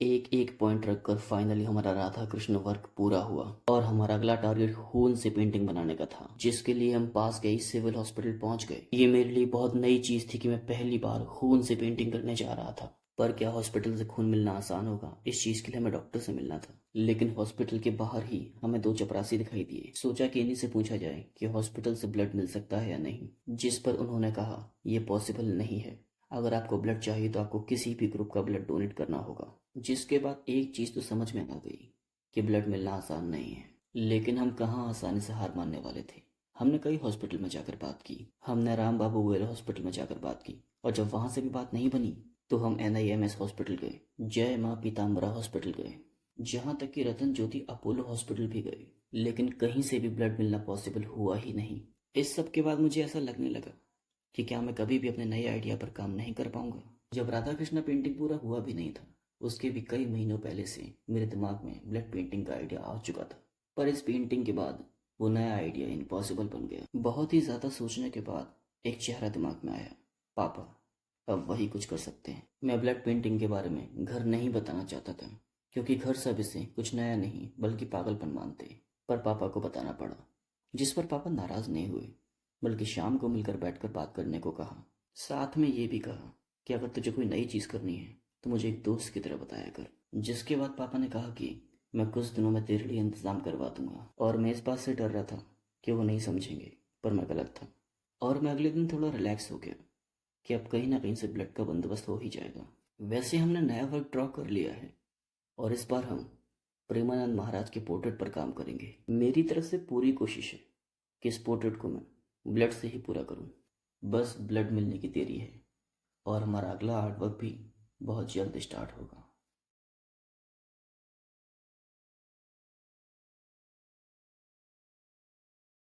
एक एक पॉइंट रखकर फाइनली हमारा राधा कृष्ण वर्क पूरा हुआ और हमारा अगला टारगेट खून से पेंटिंग बनाने का था, जिसके लिए हम पास के ही सिविल हॉस्पिटल पहुंच गए। ये मेरे लिए बहुत नई चीज थी कि मैं पहली बार खून से पेंटिंग करने जा रहा था। पर क्या हॉस्पिटल से खून मिलना आसान होगा? इस चीज के लिए हमें डॉक्टर से मिलना था। लेकिन हॉस्पिटल के बाहर ही हमें दो चपरासी दिखाई दिए। सोचा कि इन्हीं से पूछा जाए कि हॉस्पिटल से ब्लड मिल सकता है या नहीं, जिस पर उन्होंने कहा ये पॉसिबल नहीं है। अगर आपको ब्लड चाहिए तो आपको किसी भी ग्रुप का ब्लड डोनेट करना होगा। जिसके बाद एक चीज तो समझ में आ गई कि ब्लड मिलना आसान नहीं है। लेकिन हम कहाँ आसानी से हार मानने वाले थे। हमने कई हॉस्पिटल में जाकर बात की। हमने राम बाबू गोयल हॉस्पिटल में जाकर बात की, और जब वहां से भी बात नहीं बनी तो हम NIMS हॉस्पिटल गए, जय माँ पीताम्बरा हॉस्पिटल गए, जहां तक कि रतन ज्योति अपोलो हॉस्पिटल भी गए। लेकिन कहीं से भी ब्लड मिलना पॉसिबल हुआ ही नहीं। इस सब के बाद मुझे ऐसा लगने लगा कि क्या मैं कभी भी अपने नए आइडिया पर काम नहीं कर पाऊंगा। जब राधा कृष्णा पेंटिंग पूरा हुआ भी नहीं था, उसके भी कई महीनों पहले से मेरे दिमाग में ब्लड पेंटिंग का आइडिया आ चुका था। पर इस पेंटिंग के बाद वो नया आइडिया इम्पॉसिबल बन गया। बहुत ही ज्यादा सोचने के बाद एक चेहरा दिमाग में आया, पापा। अब वही कुछ कर सकते हैं। मैं ब्लड पेंटिंग के बारे में घर नहीं बताना चाहता था, क्योंकि घर सब इसे कुछ नया नहीं बल्कि पागलपन मानते। पर पापा को बताना पड़ा, जिस पर पापा नाराज नहीं हुए, बल्कि शाम को मिलकर बैठकर बात करने को कहा। साथ में ये भी कहा कि अगर तुझे कोई नई चीज करनी है तो मुझे एक दोस्त की तरह बताया कर। जिसके बाद पापा ने कहा कि मैं कुछ दिनों में तेरे लिए इंतजाम करवा दूंगा। और मैं इस बात से डर रहा था कि वो नहीं समझेंगे, पर मैं गलत था। और मैं अगले दिन थोड़ा रिलैक्स हो गया कि अब कहीं ना कहीं से ब्लड का बंदोबस्त हो ही जाएगा। वैसे हमने नया वर्क ड्रॉ कर लिया है, और इस बार हम प्रेमानंद महाराज के पोर्ट्रेट पर काम करेंगे। मेरी तरफ से पूरी कोशिश है कि इस पोर्ट्रेट को मैं ब्लड से ही पूरा करूं। बस ब्लड मिलने की देरी है, और हमारा अगला आर्ट वर्क भी बहुत जल्द स्टार्ट होगा।